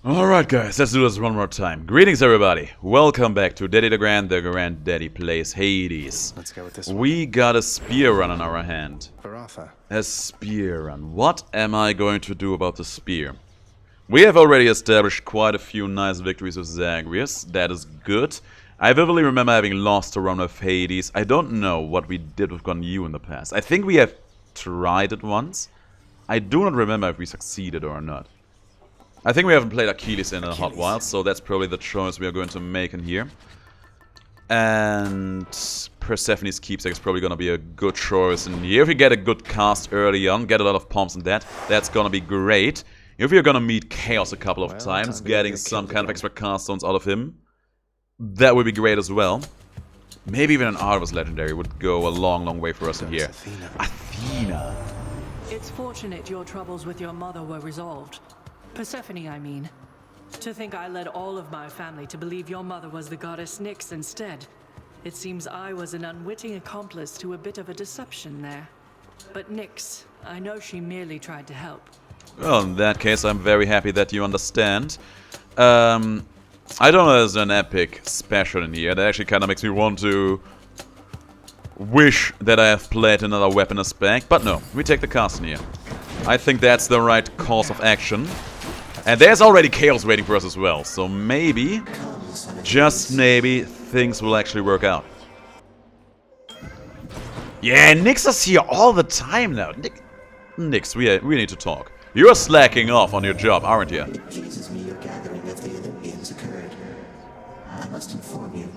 Alright guys, let's do this one more time. Greetings everybody, welcome back to Daddy DeGrand, the Granddaddy Plays Hades. Let's go with this one. We got a spear run in our hand. For Arthur. A spear run. What am I going to do about the spear? We have already established quite a few nice victories with Zagreus, that is good. I vividly remember having lost a run with Hades. I don't know what we did with Gonyu in the past. I think we have tried it once. I do not remember if we succeeded or not. I think we haven't played Achilles in a hot while, so that's probably the choice we are going to make in here. And Persephone's keepsake is probably going to be a good choice in here. If we get a good cast early on, get a lot of pomps and that's going to be great. If we're going to meet Chaos a couple of times, getting some kind of extra cast stones out of him, that would be great as well. Maybe even an Artemis Legendary would go a long way for us in here. Athena. It's fortunate your troubles with your mother were resolved. Persephone, I mean. To think I led all of my family to believe your mother was the goddess Nyx instead. It seems I was an unwitting accomplice to a bit of a deception there. But Nyx, I know she merely tried to help. Well, in that case, I'm very happy that you understand. I don't know, there's an epic special in here that actually kind of makes me want to wish that I have played another weapon spec, but no, we take the cast in here. I think that's the right course of action. And there's already Chaos waiting for us as well, so maybe, just maybe, things will actually work out. Yeah, Nyx is here all the time now. Nyx, we need to talk. You're slacking off on your job, aren't you? It pleases me your gathering of the Olympians occurred. I must inform you,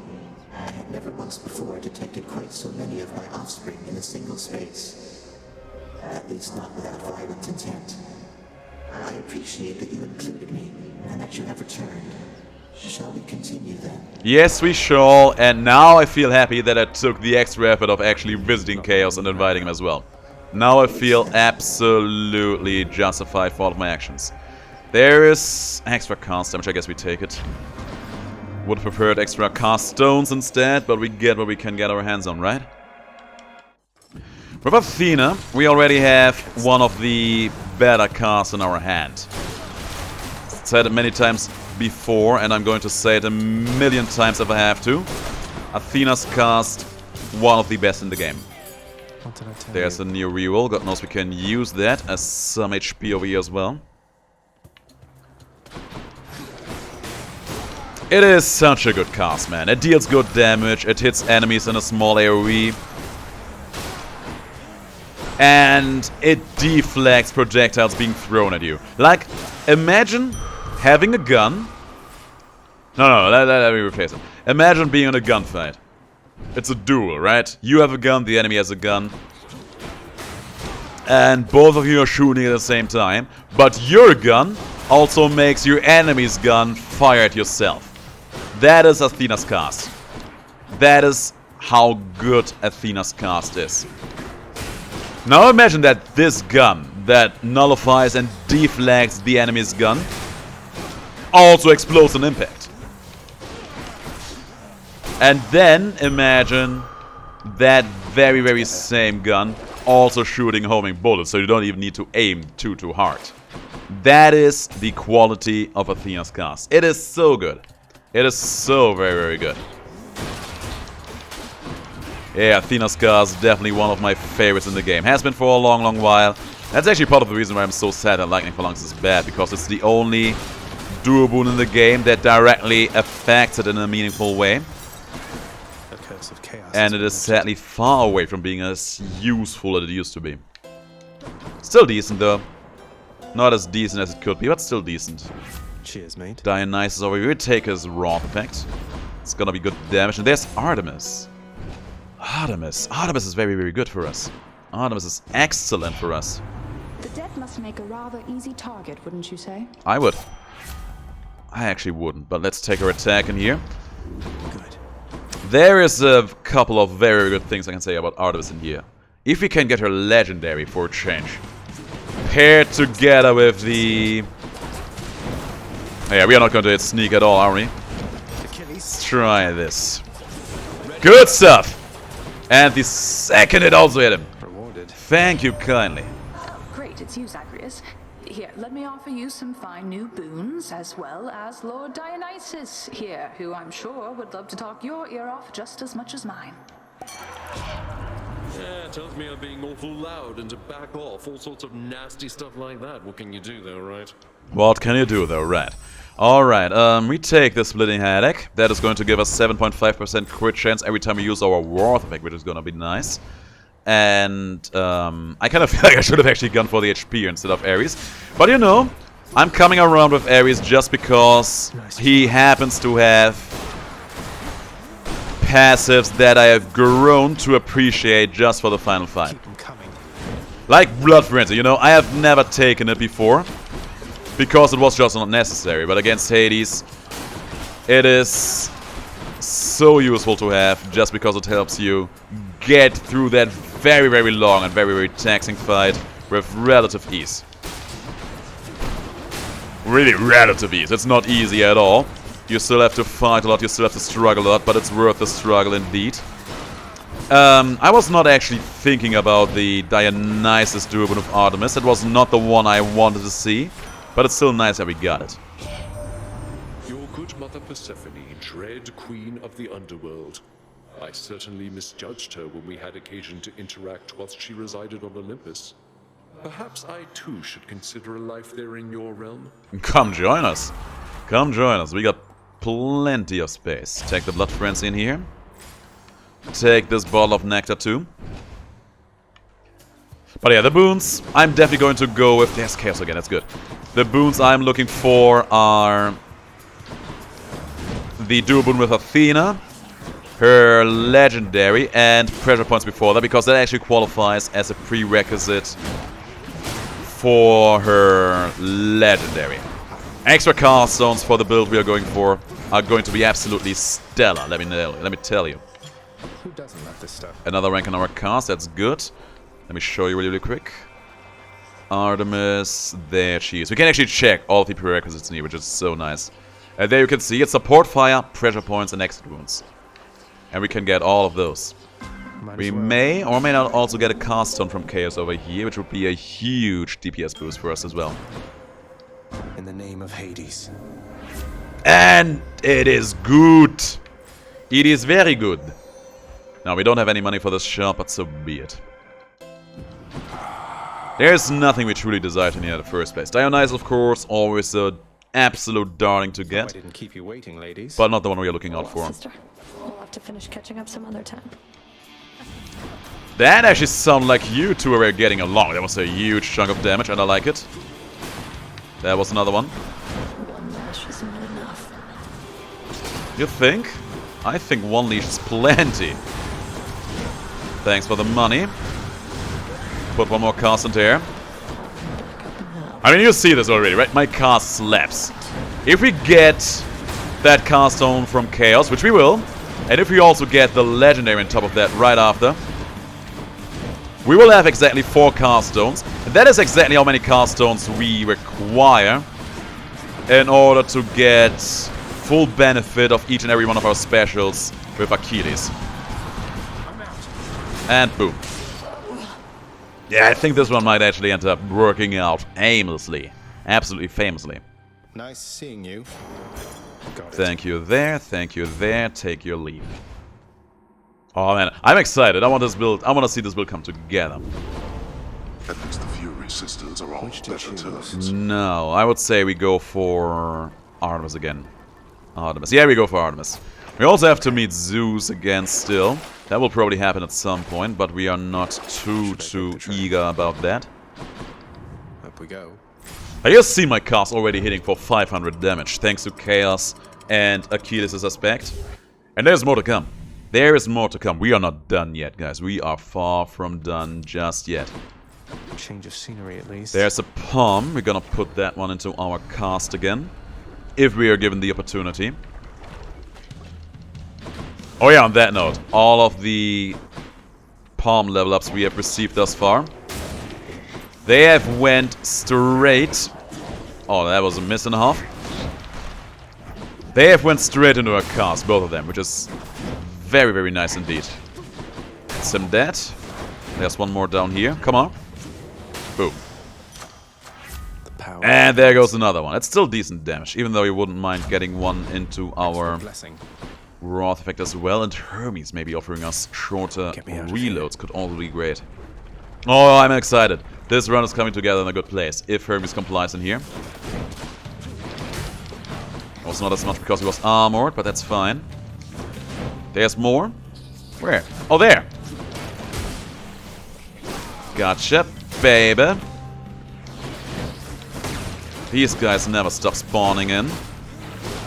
I had never once before detected quite so many of my offspring in a single space. At least not without violent intent. I appreciate that you included me, and that you have returned. Shall we continue then? Yes, we shall, and now I feel happy that I took the extra effort of actually visiting Chaos and inviting him as well. Now I feel absolutely justified for all of my actions. There is extra cast damage, I guess we take it. Would have preferred extra cast stones instead, but we get what we can get our hands on, right? With Athena, we already have one of the better casts in our hand. Said it many times before, and I'm going to say it a million times if I have to. Athena's cast, one of the best in the game. What did I tell There's a new reroll. God knows we can use that as some HP over here as well. It is such a good cast, man. It deals good damage. It hits enemies in a small AoE. And it deflects projectiles being thrown at you. Like, imagine having a gun. No, let me rephrase it. Imagine being in a gunfight. It's a duel, right? You have a gun, the enemy has a gun. And both of you are shooting at the same time. But your gun also makes your enemy's gun fire at yourself. That is Athena's cast. That is how good Athena's cast is. Now imagine that this gun that nullifies and deflects the enemy's gun also explodes on impact. And then imagine that very same gun also shooting homing bullets, so you don't even need to aim too hard. That is the quality of Athena's cast. It is so good. It is so very good. Yeah, Athena's cast is definitely one of my favorites in the game. Has been for a long while. That's actually part of the reason why I'm so sad that Lightning Phalanx is bad, because it's the only duo boon in the game that directly affects it in a meaningful way. The curse of chaos. And it is sadly far away from being as useful as it used to be. Still decent though. Not as decent as it could be, but still decent. Cheers, mate. Dionysus over here. We take his raw effect. It's gonna be good damage. And there's Artemis. Artemis is very good for us. Artemis is excellent for us. The dead must make a rather easy target, wouldn't you say? I would. I actually wouldn't, but let's take our attack in here. Good. There is a couple of very good things I can say about Artemis in here. If we can get her legendary for a change, paired together with the... Yeah, we are not going to hit sneak at all, are we? Achilles. Let's try this. Good stuff! And the second it also hit him. Rewarded. Thank you kindly. Oh, great, it's you, Zagreus. Here, let me offer you some fine new boons, as well as Lord Dionysus here, who I'm sure would love to talk your ear off just as much as mine. Yeah, tells me I'm being awful loud and to back off, all sorts of nasty stuff like that. What can you do though, right? What can you do though, right? Alright, we take the Splitting Headache. That is going to give us 7.5% crit chance every time we use our Warth effect, which is gonna be nice. And I kind of feel like I should have actually gone for the HP instead of Ares. But you know, I'm coming around with Ares just because he happens to have passives that I have grown to appreciate just for the final fight. Keep 'em coming. Like Blood Frenzy, you know, I have never taken it before because it was just not necessary. But against Hades, it is so useful to have just because it helps you get through that very, very long and very, very taxing fight with relative ease. Really relative ease. It's not easy at all. You still have to fight a lot, you still have to struggle a lot, but it's worth the struggle indeed. I was not actually thinking about the Dionysus Durban of Artemis. It was not the one I wanted to see, but it's still nice that we got it. Your good mother Persephone, dread queen of the underworld. I certainly misjudged her when we had occasion to interact whilst she resided on Olympus. Perhaps I too should consider a life there in your realm. Come join us. Come join us. We got plenty of space. Take the Blood Frenzy in here. Take this bottle of nectar too. But yeah, the boons, I'm definitely going to go with... There's chaos again, that's good. The boons I'm looking for are the dual boon with Athena, her legendary, and pressure points before that, because that actually qualifies as a prerequisite for her legendary. Extra cast zones for the build we are going for are going to be absolutely stellar, let me tell you. Who doesn't love this stuff? Another rank on our cast, that's good. Let me show you really quick. Artemis, there she is. We can actually check all the prerequisites in here, which is so nice. And there you can see it's support fire, pressure points, and exit wounds. And we can get all of those. We may or may not also get a cast stone from Chaos over here, which would be a huge DPS boost for us as well. In the name of Hades. And it is good. It is very good. Now, we don't have any money for this shop, but so be it. There's nothing we truly desired in here in the first place. Dionysus, of course, always an absolute darling to I get. didn't keep you waiting, ladies. But not the one we are looking out for. Sister, we'll have to finish catching up some other time. That actually sounded like you two were getting along. That was a huge chunk of damage, and I like it. There was another one. One lash isn't enough. You think? I think one leash is plenty. Thanks for the money. Put one more cast into here. I mean, you see this already, right? My cast slaps. If we get that cast stone from Chaos, which we will, and if we also get the legendary on top of that right after, we will have exactly 4 cast stones. And that is exactly how many cast stones we require in order to get full benefit of each and every one of our specials with Achilles. And boom. Yeah, I think this one might actually end up working out aimlessly. Absolutely famously. Nice seeing you. Got it. Thank you there, take your leave. Oh man, I'm excited. I want this build. I want to see this build come together. At least the Fury sisters are all Which to better choose? terms. No, I would say we go for Artemis again. Artemis. Yeah, we go for Artemis. We also have to meet Zeus again still. That will probably happen at some point, but we are not too eager about that. Up we go. I just see my cast already hitting for 500 damage, thanks to Chaos and Achilles' aspect. And there's more to come. There is more to come. We are not done yet, guys. We are far from done just yet. Change of scenery at least. There's a palm. We're gonna put that one into our cast again, if we are given the opportunity. Oh yeah, on that note, all of the palm level ups we have received thus far, they have went straight... Oh, that was a miss and a half. They have went straight into our cast, both of them, which is very, very nice indeed. Some dead. There's one more down here. Come on. Boom. power. And there goes another one. It's still decent damage, even though you wouldn't mind getting one into our Blessing. Wrath effect as well. And Hermes maybe offering us shorter Get me out of here. reloads could also be great. Oh, I'm excited. This run is coming together in a good place, if Hermes complies in here. Also not as much because he was armored, but that's fine. There's more. Where? Oh, there! Gotcha, baby. These guys never stop spawning in.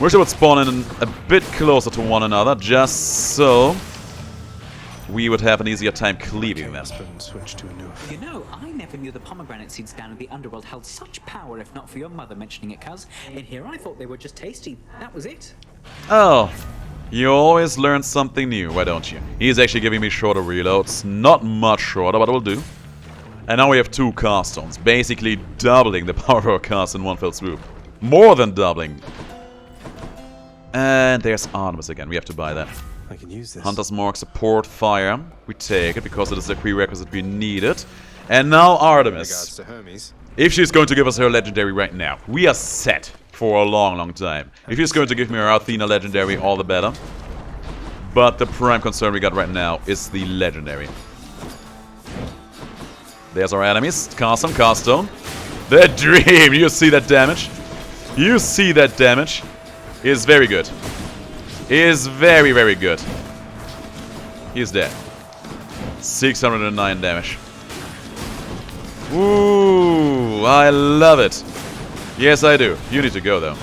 Wish they would spawn in a bit closer to one another, just so we would have an easier time cleaving them. Switch to a new effect. You know, I never knew the pomegranate seeds down in the underworld held such power if not for your mother mentioning it, cuz. In here I thought they were just tasty. That was it. Oh, you always learn something new, why don't you? He's actually giving me shorter reloads. Not much shorter, but it will do. And now we have 2 cast stones, basically doubling the power of our cast in one fell swoop. More than doubling. And there's Artemis again, we have to buy that. I can use this. Hunter's Mark, support fire. We take it because it is a prerequisite we needed. And now Artemis. Regards to Hermes. If she's going to give us her legendary right now, we are set for a long, long time. If she's going to give me her Athena legendary, all the better. But the prime concern we got right now is the legendary. There's our enemies. Cast them, cast stone. The dream! You see that damage? You see that damage? Is very good. Is very, very good. He's dead. 609 damage. Ooh, I love it. Yes, I do. You need to go, though.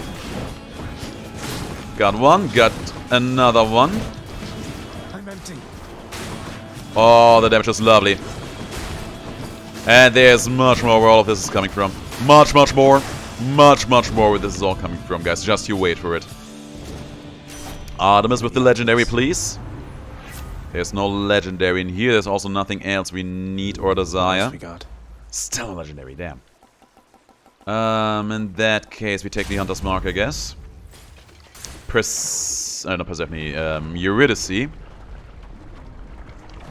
Got one, got another one. I'm empty. Oh, the damage is lovely. And there's much more where all of this is coming from. Much, much more. Much, much more where this is all coming from, guys. Just you wait for it. Artemis with the legendary, please. There's no legendary in here. There's also nothing else we need or desire. We got. Still a legendary, damn. In that case, we take the Hunter's Mark, I guess. Not Persephone. Eurydice.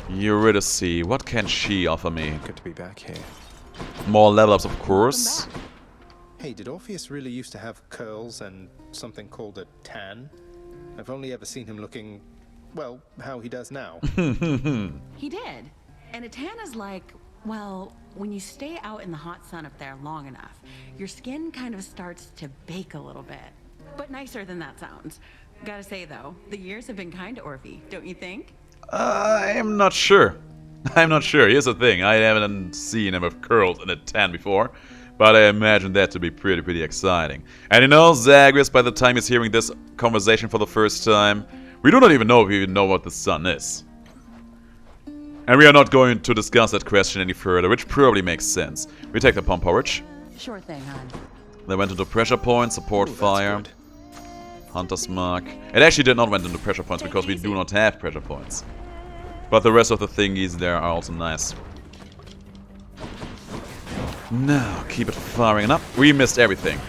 Eurydice. What can she offer me? Good to be back here. More level ups, of course. Hey, did Orpheus really used to have curls and something called a tan? I've only ever seen him looking, well, how he does now. He did. And a tan is like, well, when you stay out in the hot sun up there long enough, your skin kind of starts to bake a little bit. But nicer than that sounds. Gotta say, though, the years have been kind to Orphe, don't you think? I'm not sure. I'm not sure. Here's the thing. I haven't seen him with curls and a tan before. But I imagine that to be pretty exciting. And you know, Zagreus, by the time he's hearing this conversation for the first time, we do not even know if we even know what the sun is. And we are not going to discuss that question any further, which probably makes sense. We take the pump porridge. Sure thing, hon. They went into pressure points, support fire, Hunter's Mark. It actually did not went into pressure points because we do not have pressure points. But the rest of the thingies there are also nice. Now, keep it firing up. We missed everything.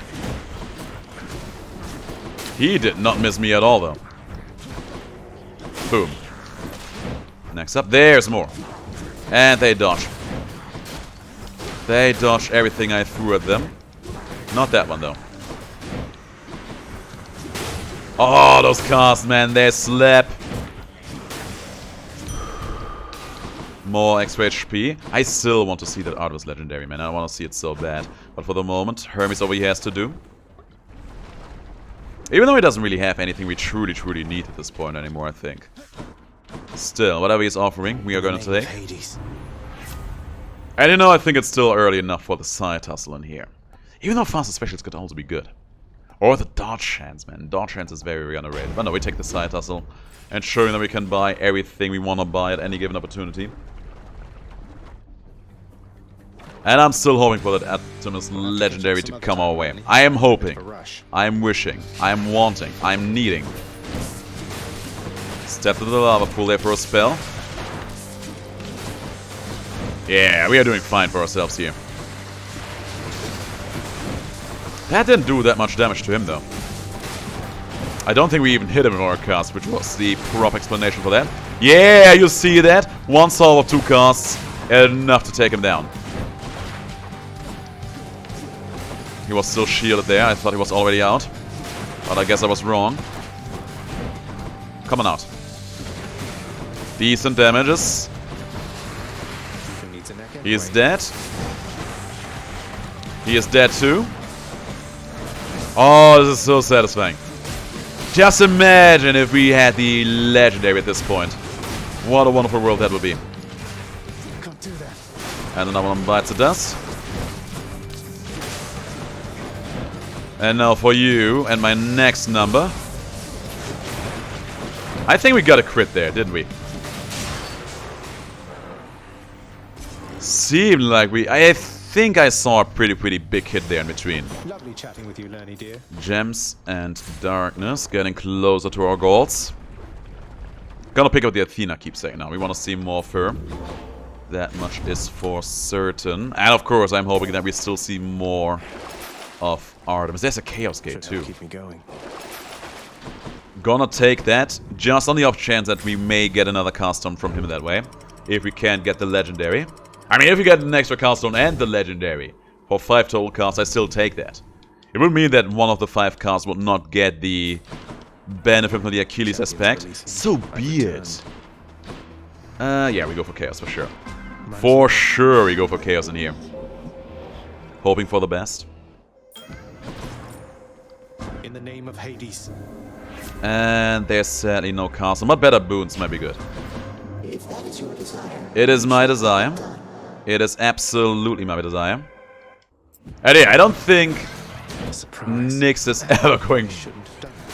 He did not miss me at all, though. Boom. Next up, there's more. And they dodge. They dodge everything I threw at them. Not that one, though. Oh, those casts, man, they slap. More extra HP. I still want to see that Artemis legendary, man. I want to see it so bad. But for the moment, Hermes over here has to do. Even though he doesn't really have anything we truly need at this point anymore, I think. Still, whatever he's offering, we are going to take. And you know, I think it's still early enough for the side tussle in here. Even though faster specials could also be good. Or the dodge hands, man. Dodge hands is very underrated. But no, we take the side tussle. And showing that we can buy everything we want to buy at any given opportunity. And I'm still hoping for that Artemis legendary to come our way. I am hoping. I am wishing. I am wanting. I am needing. Step to the lava pool there for a spell. Yeah, we are doing fine for ourselves here. That didn't do that much damage to him, though. I don't think we even hit him with our cast, which was the proper explanation for that. Yeah, you see that? One solve of 2 casts, enough to take him down. He was still shielded there. I thought he was already out. But I guess I was wrong. Coming out. Decent damages. He is dead. He is dead too. Oh, this is so satisfying. Just imagine if we had the legendary at this point. What a wonderful world that would be. Can't do that. And another one bites the dust. And now for you and my next number. I think we got a crit there, didn't we? Seemed like we... I think I saw a pretty big hit there in between. Lovely chatting with you, LERNIE dear. Gems and darkness, getting closer to our goals. Gonna pick up the Athena keepsake now. We want to see more of her. That much is for certain. And of course, I'm hoping that we still see more of Artemis. There's a Chaos Gate too. Keep me going. Gonna take that, just on the off chance that we may get another cast-on from him that way. If we can't get the legendary. I mean, if we get an extra cast-on and the legendary for 5 total casts, I still take that. It would mean that one of the 5 casts would not get the benefit from the Achilles aspect. So be it. Yeah, we go for Chaos for sure. For sure we go for Chaos in here. Hoping for the best. In the name of Hades. And there's sadly no castle, but better boons might be good. If that is your desire. It is my desire. It is absolutely my desire. And yeah, I don't think Nyx is ever going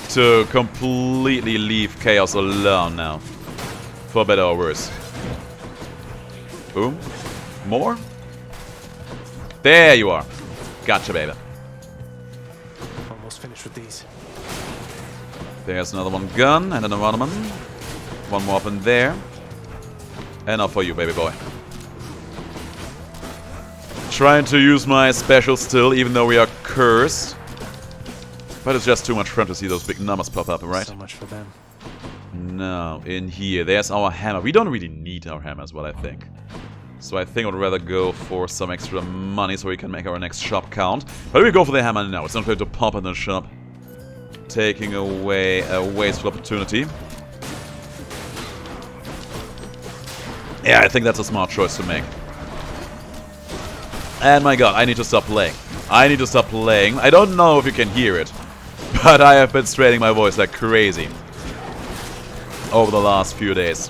to completely leave Chaos alone now. For better or worse. Boom. More? There you are. Gotcha, baby. Almost finished with these. There's another one gun and another one. One more up in there. And now for you, baby boy. Trying to use my special still, even though we are cursed. But it's just too much fun to see those big numbers pop up, right? So much for them. No, in here. There's our hammer. We don't really need our hammer, is what I think. So I think I'd rather go for some extra money so we can make our next shop count. But we go for the hammer now. It's not going to pop in the shop. Taking away a wasteful opportunity. Yeah, I think that's a smart choice to make. And my god, I need to stop playing. I need to stop playing. I don't know if you can hear it, but I have been straining my voice like crazy over the last few days.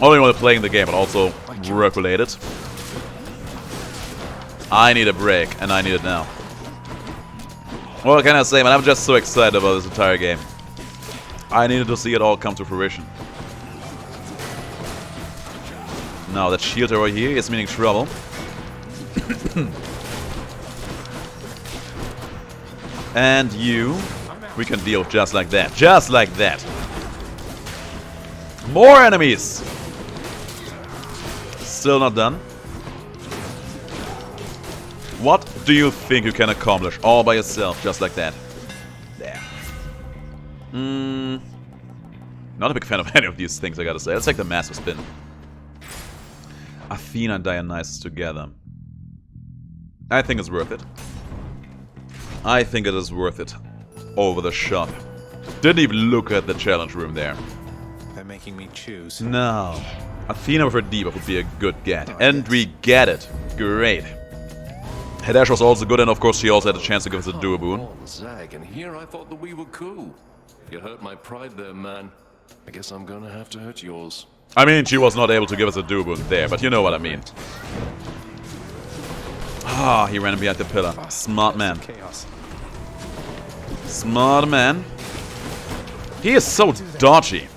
Only while playing the game, but also work-related. I need a break, and I need it now. What can I say, man? I'm just so excited about this entire game. I needed to see it all come to fruition. Now, that shield over here is meaning trouble. And you, we can deal just like that. Just like that. More enemies! Still not done. What do you think you can accomplish all by yourself, just like that? There. Not a big fan of any of these things, I gotta say. Let's take the massive spin. Athena and Dionysus together. I think it's worth it. I think it is worth it. Over the shop. Didn't even look at the challenge room there. They're making me choose. No. Athena with her debuff would be a good get. And we get it. Great. Hadash was also good, and of course she also had a chance to give us a duo boon. Zag, and here I thought that we were cool. You hurt my pride there, man. I guess I'm gonna have to hurt yours. I mean, she was not able to give us a duo boon there, but you know what I mean. Ah, he ran behind the pillar. Smart man. Smart man. He is so dodgy.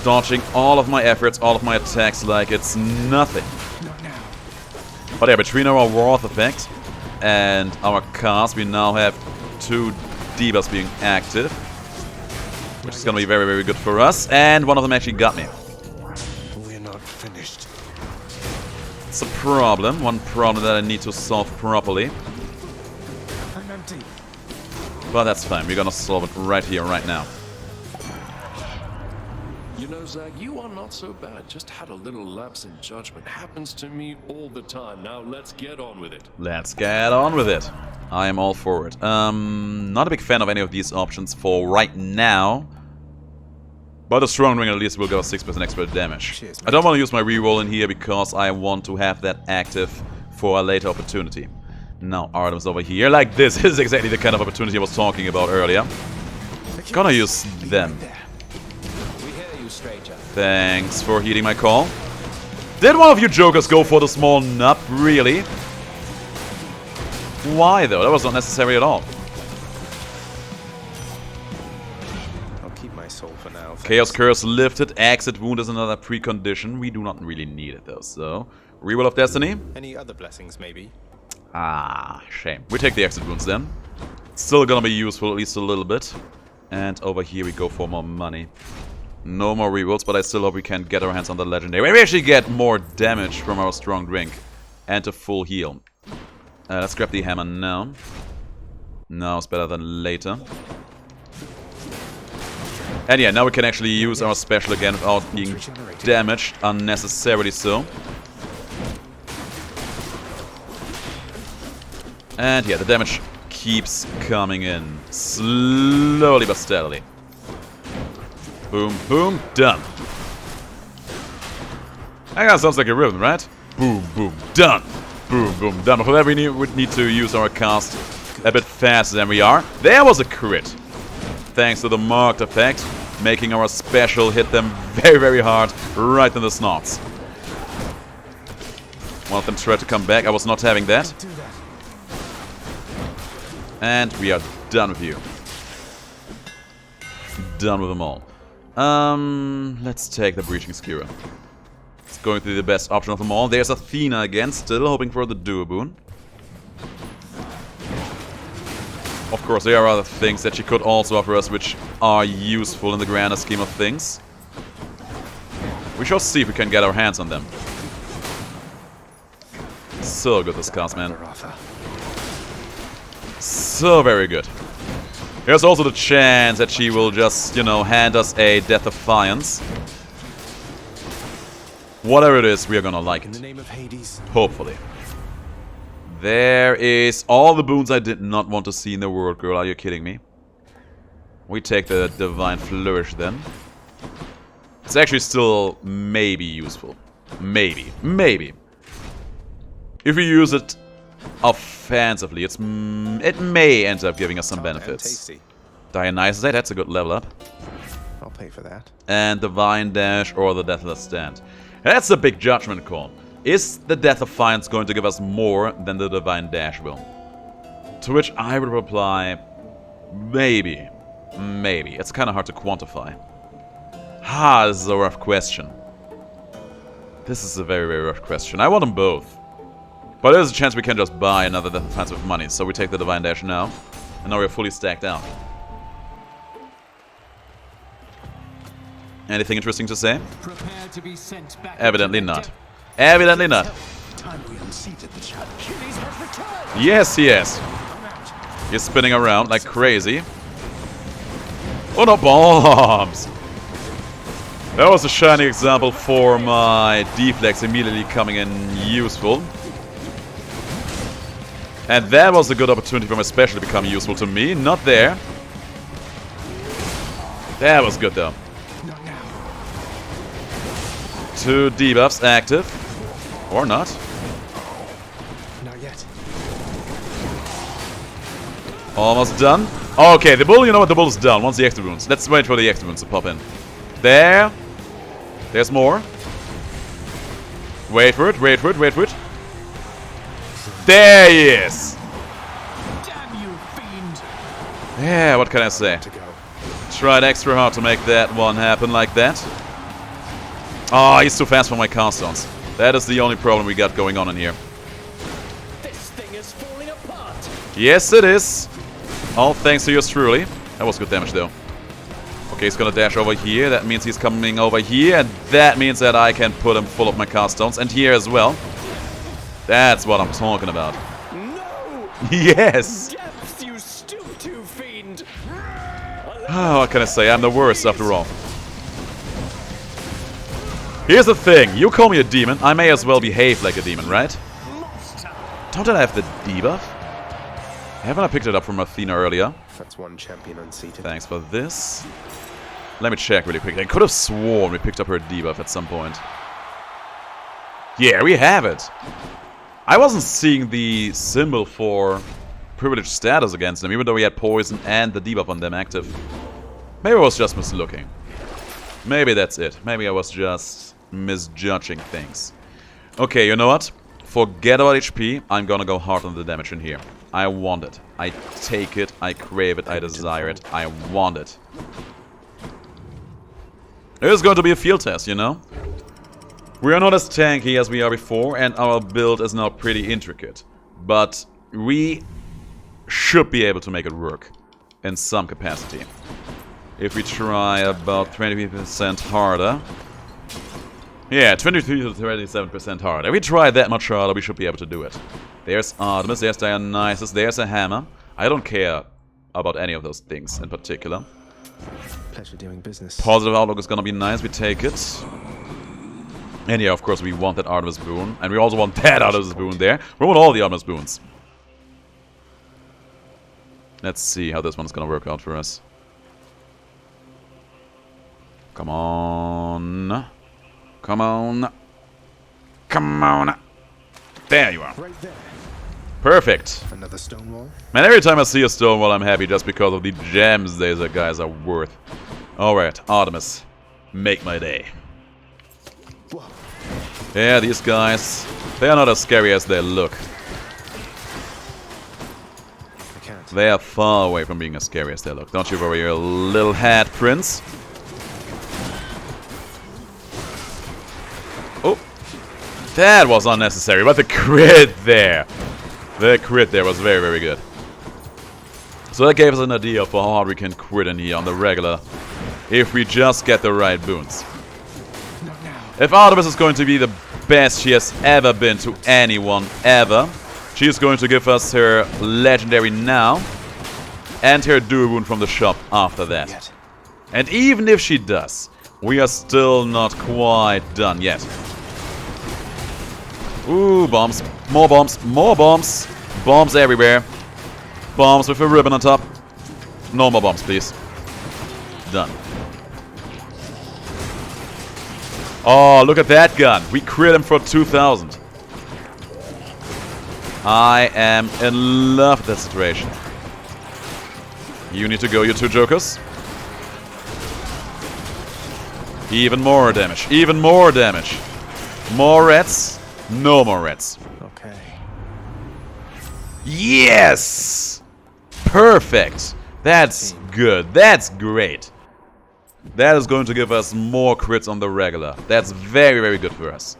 Dodging all of my efforts, all of my attacks like it's nothing. But yeah, between our Wrath effect and our cast, we now have 2 debuffs being active. Which is going to be very, very good for us. And one of them actually got me. We're not finished. It's a problem. One problem that I need to solve properly. I'm empty. But that's fine. We're going to solve it right here, right now. You know, Zag, you are not so bad. Just had a little lapse in judgment. Happens to me all the time. Now let's get on with it. Let's get on with it. I am all for it. Not a big fan of any of these options for right now. But a strong ring at least will give us 6% extra damage. Cheers, I don't want to use my reroll in here because I want to have that active for a later opportunity. Now Artem's over here. Like this is exactly the kind of opportunity I was talking about earlier. Gonna use them. We hear you, stranger. Thanks for heeding my call. Did one of you jokers go for the small nub? Really? Why though? That was not necessary at all. I'll keep my soul for now. Thanks. Chaos Curse lifted. Exit Wound is another precondition. We do not really need it though, so... Reroll of Destiny? Any other blessings, maybe? Ah, shame. We take the Exit Wounds then. Still gonna be useful, at least a little bit. And over here we go for more money. No more rerolls, but I still hope we can get our hands on the Legendary. We actually get more damage from our strong drink. And a full heal. Let's grab the hammer now. Now it's better than later. And yeah, now we can actually use our special again without being damaged unnecessarily so. And yeah, the damage keeps coming in. Slowly but steadily. Boom, boom, done. That sounds like a rhythm, right? Boom, boom, done. Boom, boom, done. But for that we would need to use our cast a bit faster than we are. There was a crit. Thanks to the marked effect, making our special hit them very, very hard right in the snots. One of them tried to come back. I was not having that. And we are done with you. Done with them all. Let's take the Breaching Skewer. It's going to be the best option of them all. There's Athena again, still hoping for the Duo Boon. Of course, there are other things that she could also offer us which are useful in the grander scheme of things. We shall see if we can get our hands on them. So good, this cast, man. So very good. There's also the chance that she will just, you know, hand us a Death of Defiance. Whatever it is, we are gonna like it. In the name of Hades. Hopefully. There is all the boons I did not want to see in the world, girl. Are you kidding me? We take the Divine Flourish then. It's actually still maybe useful. Maybe. Maybe. If we use it offensively, it may end up giving us some benefits. Dionysus, that's a good level up. I'll pay for that. And Divine Dash or the Deathless Stand. That's a big judgment call. Is the Death of Defiance going to give us more than the Divine Dash will? To which I would reply, maybe. Maybe. It's kind of hard to quantify. This is a rough question. This is a very, very rough question. I want them both. But there's a chance we can just buy another Death of Defiance with money, so we take the Divine Dash now. And now we're fully stacked out. Anything interesting to say? Prepare to be sent back. Evidently not. Evidently not. Yes, he is. He's spinning around like crazy. Oh no, bombs! That was a shining example for my deflex immediately coming in useful. And that was a good opportunity for my special to become useful to me. Not there. That was good though. 2 debuffs active. Or not. Not yet. Almost done. Okay, the bull, you know what? The bull is done. Once the extra wounds. Let's wait for the extra wounds to pop in. There. There's more. Wait for it, wait for it, wait for it. There he is! Damn you, fiend! Yeah, what can I say? Tried extra hard to make that one happen like that. Oh, he's too fast for my cast-ons. That is the only problem we got going on in here. This thing is falling apart. Yes, it is. All thanks to yours truly. That was good damage, though. Okay, he's gonna dash over here. That means he's coming over here. And that means that I can put him full of my cast-ons. And here as well. That's what I'm talking about. No! Yes! Depths you stoop to, fiend! Oh, what can I say? I'm the worst after all. Here's the thing. You call me a demon, I may as well behave like a demon, right? Don't I have the debuff? Haven't I picked it up from Athena earlier? That's one champion unseated. Thanks for this. Let me check really quickly. I could have sworn we picked up her debuff at some point. Yeah, we have it. I wasn't seeing the symbol for privileged status against them, even though we had poison and the debuff on them active. Maybe I was just mislooking. Maybe that's it. Maybe I was just misjudging things. Okay, you know what? Forget about HP. I'm gonna go hard on the damage in here. I want it. I take it. I crave it. I desire it. I want it. It is going to be a field test, you know? We are not as tanky as we are before, and our build is now pretty intricate. But we should be able to make it work in some capacity. If we try about 20% harder. Yeah, 23 to 27% harder. If we try that much harder, we should be able to do it. There's Artemis, there's Dionysus, there's a hammer. I don't care about any of those things in particular. Pleasure doing business. Positive outlook is gonna be nice, we take it. And yeah, of course, we want that Artemis boon. And we also want that Artemis boon there. We want all the Artemis boons. Let's see how this one's gonna work out for us. Come on. Come on. Come on. There you are. Right there. Perfect. Another stone wall. Man, every time I see a stone wall, I'm happy just because of the gems these guys are worth. Alright, Artemis. Make my day. Whoa. Yeah, these guys, they are not as scary as they look. I can't. They are far away from being as scary as they look. Don't you worry, your little hat, Prince. Oh, that was unnecessary, but the crit there. The crit there was very, very good. So that gave us an idea for how hard we can crit in here on the regular, if we just get the right boons. If Artemis is going to be the best she has ever been to anyone, ever, she is going to give us her legendary now, and her duo boon from the shop after that. And even if she does, we are still not quite done yet. Ooh, bombs. More bombs. More bombs. Bombs everywhere. Bombs with a ribbon on top. No more bombs, please. Done. Oh, look at that gun. We crit him for 2,000. I am in love with that situation. You need to go, you two jokers. Even more damage. Even more damage. More rats. No more rats. Okay. Yes! Perfect. That's good. That's great. That is going to give us more crits on the regular. That's very, very good for us.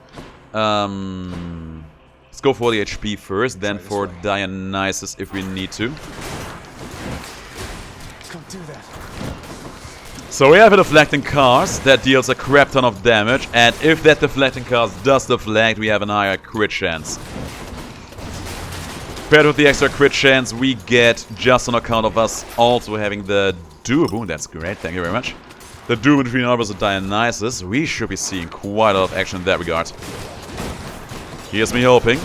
Let's go for the HP first, then for Dionysus if we need to. Can't do that. So we have a deflecting cast that deals a crap ton of damage, and if that deflecting cast does deflect, we have a higher crit chance. Paired with the extra crit chance we get just on account of us also having the duo boon. That's great, thank you very much. The duo between Cerberus and Dionysus, we should be seeing quite a lot of action in that regard. Here's me hoping.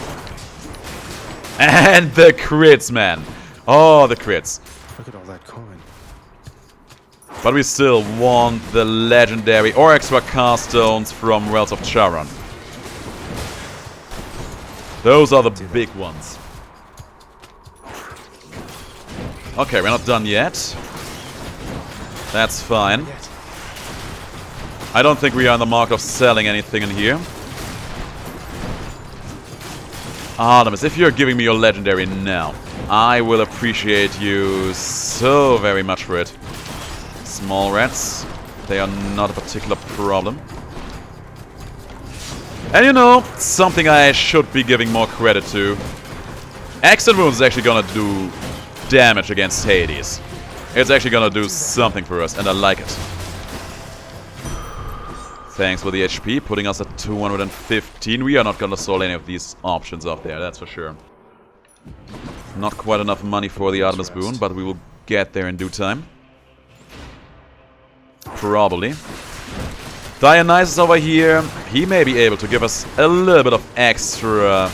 And the crits, man. Oh, the crits. Look at all that coin. But we still want the legendary or extra cast stones from Wells of Charon. Those are the big ones. Okay, we're not done yet. That's fine. I don't think we are on the mark of selling anything in here. Artemis, if you're giving me your legendary now, I will appreciate you so very much for it. Small rats, they are not a particular problem. And you know, something I should be giving more credit to. Accident Wounds is actually gonna do damage against Hades. It's actually gonna do something for us, and I like it. Thanks for the HP, putting us at 215. We are not gonna sell any of these options off there, that's for sure. Not quite enough money for the Artemis boon, but we will get there in due time. Probably. Dionysus over here, he may be able to give us a little bit of extra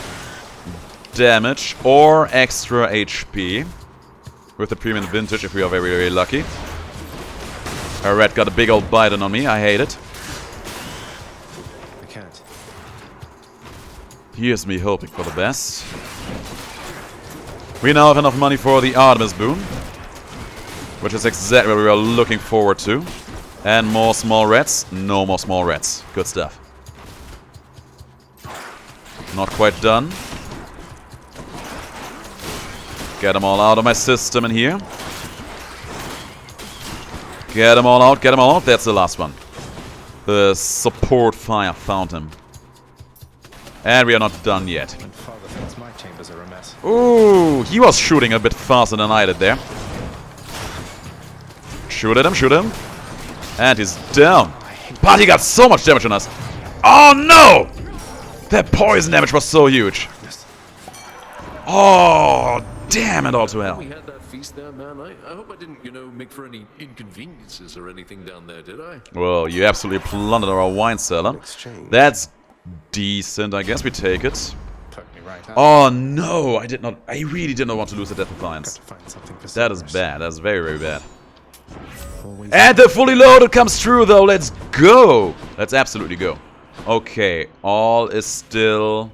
damage or extra HP with the premium vintage if we are very, very lucky. A rat got a big old bite on me, I hate it. I can't. Here's me hoping for the best. We now have enough money for the Artemis boon, which is exactly what we are looking forward to. And more small rats. No more small rats. Good stuff. Not quite done. Get them all out of my system in here. Get them all out, get them all out. That's the last one. The support fire found him. And we are not done yet. And Father thinks my chambers are a mess. Ooh, he was shooting a bit faster than I did there. Shoot at him, shoot him. And he's down. But he got so much damage on us. Oh no! That poison damage was so huge. Oh, damn it all to hell. We had that feast there, man. I hope I didn't, you know, make for any inconveniences or anything down there, did I? Well, you absolutely plundered our wine cellar. That's decent, I guess we take it. Totally right. Oh no, I really did not want to lose the Death Defiance. That is bad, that's very, very bad. And the fully loaded comes through though, let's go! Let's absolutely go. Okay, all is still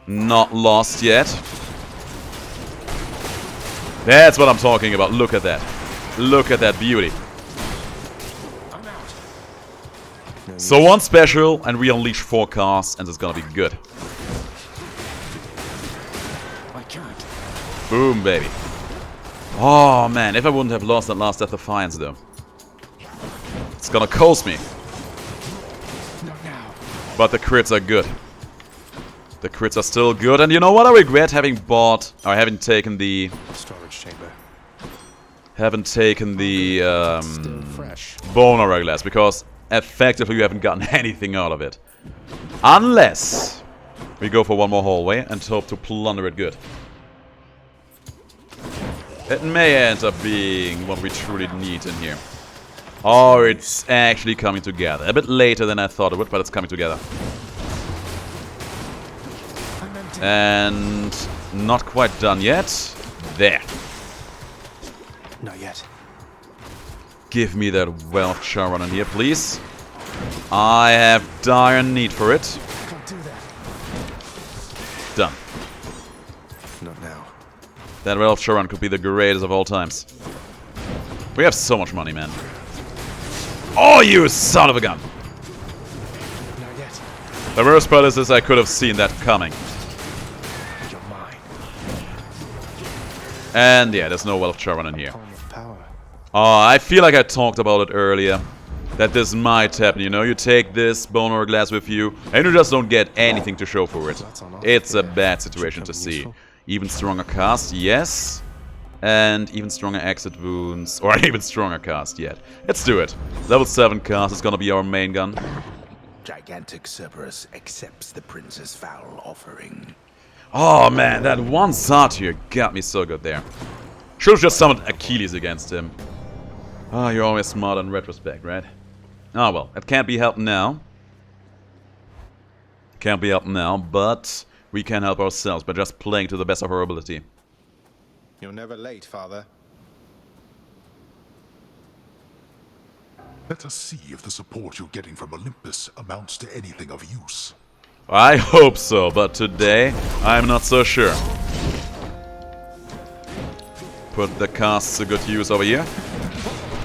not lost yet. That's what I'm talking about, look at that. Look at that beauty. So one special and we unleash 4 casts and it's gonna be good. I can't. Boom, baby. Oh man, if I wouldn't have lost that last Death Defiance though. It's gonna cost me. Not now. But the crits are good. The crits are still good, and you know what? I regret having bought, or having taken the... storage chamber. Haven't taken the Still fresh. bone hourglass, because effectively we haven't gotten anything out of it. Unless we go for one more hallway and hope to plunder it good. It may end up being what we truly need in here. Or it's actually coming together. A bit later than I thought it would, but it's coming together. And not quite done yet. There. Not yet. Give me that wealth Charon in here, please. I have dire need for it. Can't do that. Done. Not now. That wealth Charon could be the greatest of all times. We have so much money, man. Oh, you son of a gun! Not yet. The worst part is I could have seen that coming. You're mine. And yeah, there's no wealth Charon in here. Palm of power. Oh, I feel like I talked about it earlier. That this might happen, you know? You take this bone hourglass with you, and you just don't get anything to show for it. It's a bad situation to see. Even stronger cast, yes. And even stronger exit wounds. Or even stronger cast yet. Let's do it. Level 7 cast is gonna be our main gun. Gigantic Cerberus accepts the prince's foul offering. Oh man, that one satyr got me so good there. Should've just summoned Achilles against him. Ah, you're always smart in retrospect, right? Oh well, it can't be helped now. Can't be helped now, but we can help ourselves by just playing to the best of our ability. You're never late, Father. Let us see if the support you're getting from Olympus amounts to anything of use. I hope so, but today I'm not so sure. Put the casts to good use over here.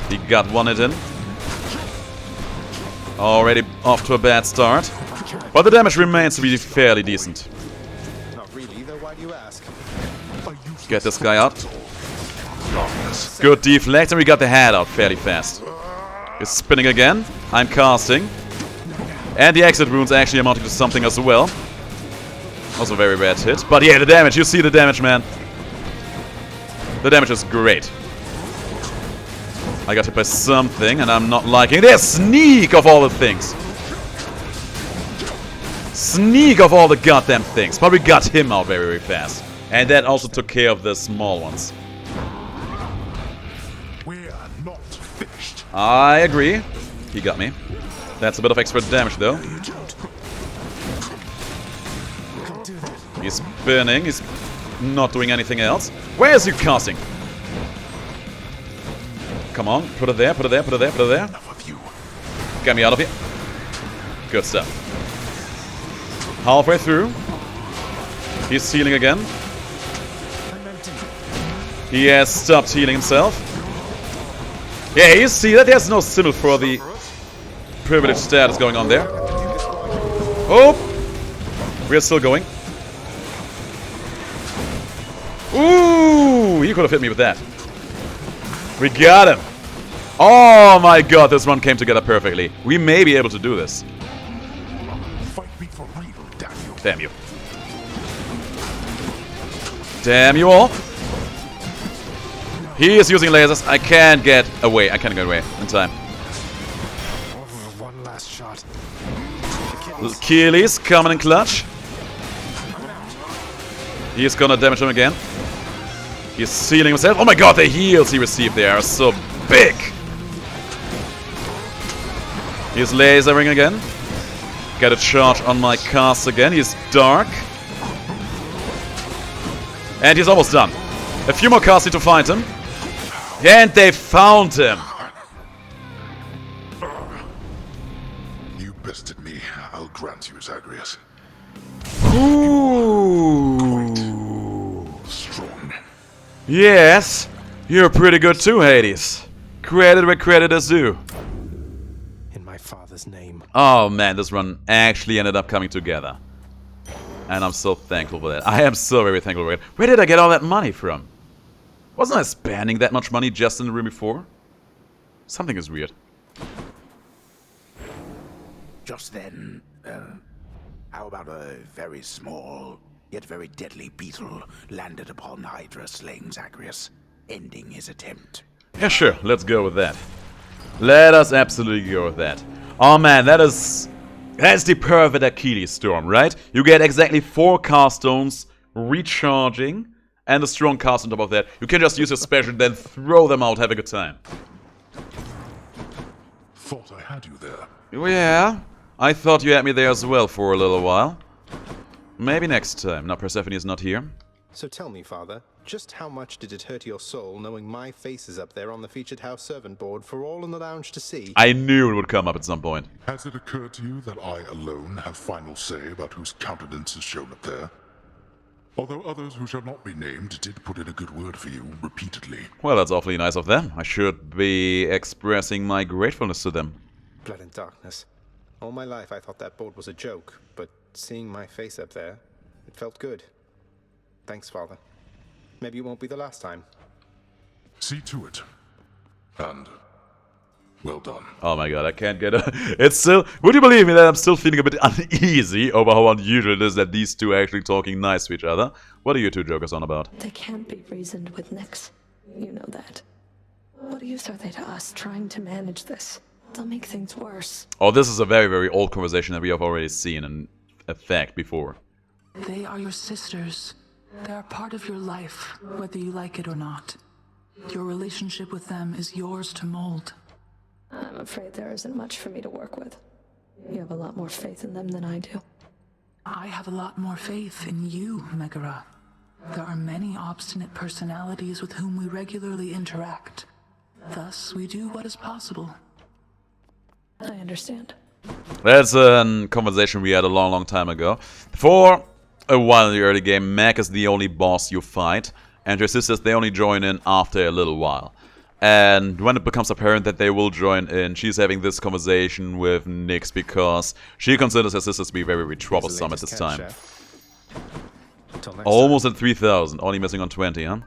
He got one hit in. Already off to a bad start. But the damage remains to be fairly decent. Not really, though. Why do you ask? Get this guy out. Good deflect, and we got the head out fairly fast. He's spinning again. I'm casting. And the exit wounds actually amounting to something as well. Also very bad hit. But yeah, the damage. You see the damage, man. The damage is great. I got hit by something, and I'm not liking it. There's Sneak of all the things. Sneak of all the goddamn things. But we got him out very, very fast. And that also took care of the small ones. We're not finished. I agree. He got me. That's a bit of extra damage, though. He's spinning. He's not doing anything else. Where is he casting? Come on. Put it there, put it there, put it there, put it there. Get me out of here. Good stuff. Halfway through. He's healing again. He has stopped healing himself. Yeah, you see that there's no symbol for the privileged status going on there. Oh! We're still going. Ooh! He could have hit me with that. We got him! Oh my god, this run came together perfectly. We may be able to do this. Fight me for real, damn you. Damn you. Damn you all. He is using lasers. I can't get away. I can't get away in time. One last shot. Achilles coming in clutch. He's gonna damage him again. He's sealing himself. Oh my god, the heals he received there are so big. He's lasering again. Get a charge on my cast again. He's dark. And he's almost done. A few more casts need to find him. And they found him. You bested me. I'll grant you, Zagreus. Ooh. Strong. Yes, you're pretty good too, Hades. Credit where credit is due. In my father's name. Oh man, this run actually ended up coming together. And I'm so thankful for that. I am so very thankful for it. Where did I get all that money from? Wasn't I spending that much money just in the room before? Something is weird. Just then, how about a very small, yet very deadly beetle landed upon Hydra, slaying Zagreus, ending his attempt? Yeah, sure. Let's go with that. Let us absolutely go with that. Oh man, that's the perfect Achilles storm, right? You get exactly 4 cast stones recharging and a strong cast on top of that. You can just use your special, then throw them out, have a good time. Thought I had you there. Yeah, I thought you had me there as well for a little while. Maybe next time. Now Persephone is not here. So tell me, Father, just how much did it hurt your soul knowing my face is up there on the featured house servant board for all in the lounge to see? I knew it would come up at some point. Has it occurred to you that I alone have final say about whose countenance is shown up there? Although others who shall not be named did put in a good word for you repeatedly. Well, that's awfully nice of them. I should be expressing my gratefulness to them. Blood and darkness. All my life I thought that board was a joke, but seeing my face up there, it felt good. Thanks, Father. Maybe it won't be the last time. See to it. And well done. Oh my god, I can't get a... It's still... Would you believe me that I'm still feeling a bit uneasy over how unusual it is that these two are actually talking nice to each other? What are you two jokers on about? They can't be reasoned with, Nyx. You know that. What use are they to us trying to manage this? They'll make things worse. Oh, this is a very, very old conversation that we have already seen in effect before. They are your sisters. They are part of your life, whether you like it or not. Your relationship with them is yours to mold. I'm afraid there isn't much for me to work with. You have a lot more faith in them than I do. I have a lot more faith in you, Megara. There are many obstinate personalities with whom we regularly interact. Thus, we do what is possible. I understand. That's a conversation we had a long, long time ago. For a while in the early game, Meg is the only boss you fight, and her sisters, they only join in after a little while. And when it becomes apparent that they will join in, she's having this conversation with Nyx because she considers her sisters to be very, very troublesome at this time. Almost at 3,000, only missing on 20, huh?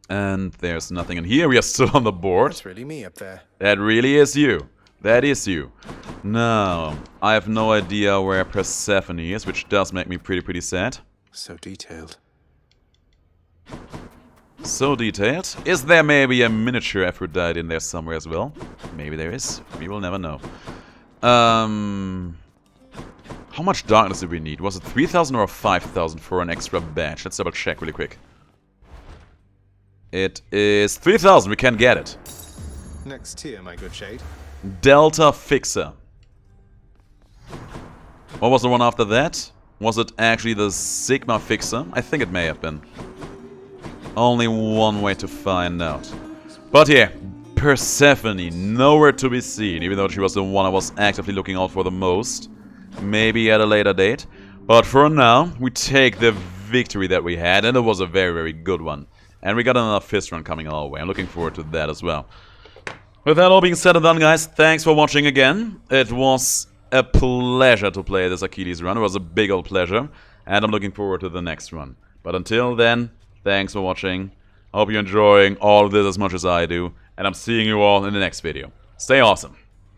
And there's nothing in here. We are still on the board. That's really me up there. That really is you. That is you. Now, I have no idea where Persephone is, which does make me pretty sad. So detailed. So detailed. Is there maybe a miniature Aphrodite in there somewhere as well? Maybe there is. We will never know. How much darkness did we need? Was it 3,000 or 5,000 for an extra badge? Let's double check really quick. It is 3,000. We can get it. Next tier, my good shade. Delta Fixer. What was the one after that? Was it actually the Sigma Fixer? I think it may have been. Only one way to find out. But yeah, Persephone, nowhere to be seen, even though she was the one I was actively looking out for the most. Maybe at a later date. But for now, we take the victory that we had, and it was a very, very good one. And we got another fist run coming our way. I'm looking forward to that as well. With that all being said and done, guys, thanks for watching again. It was a pleasure to play this Achilles run. It was a big old pleasure. And I'm looking forward to the next run. But until then, thanks for watching. I hope you're enjoying all of this as much as I do. And I'm seeing you all in the next video. Stay awesome.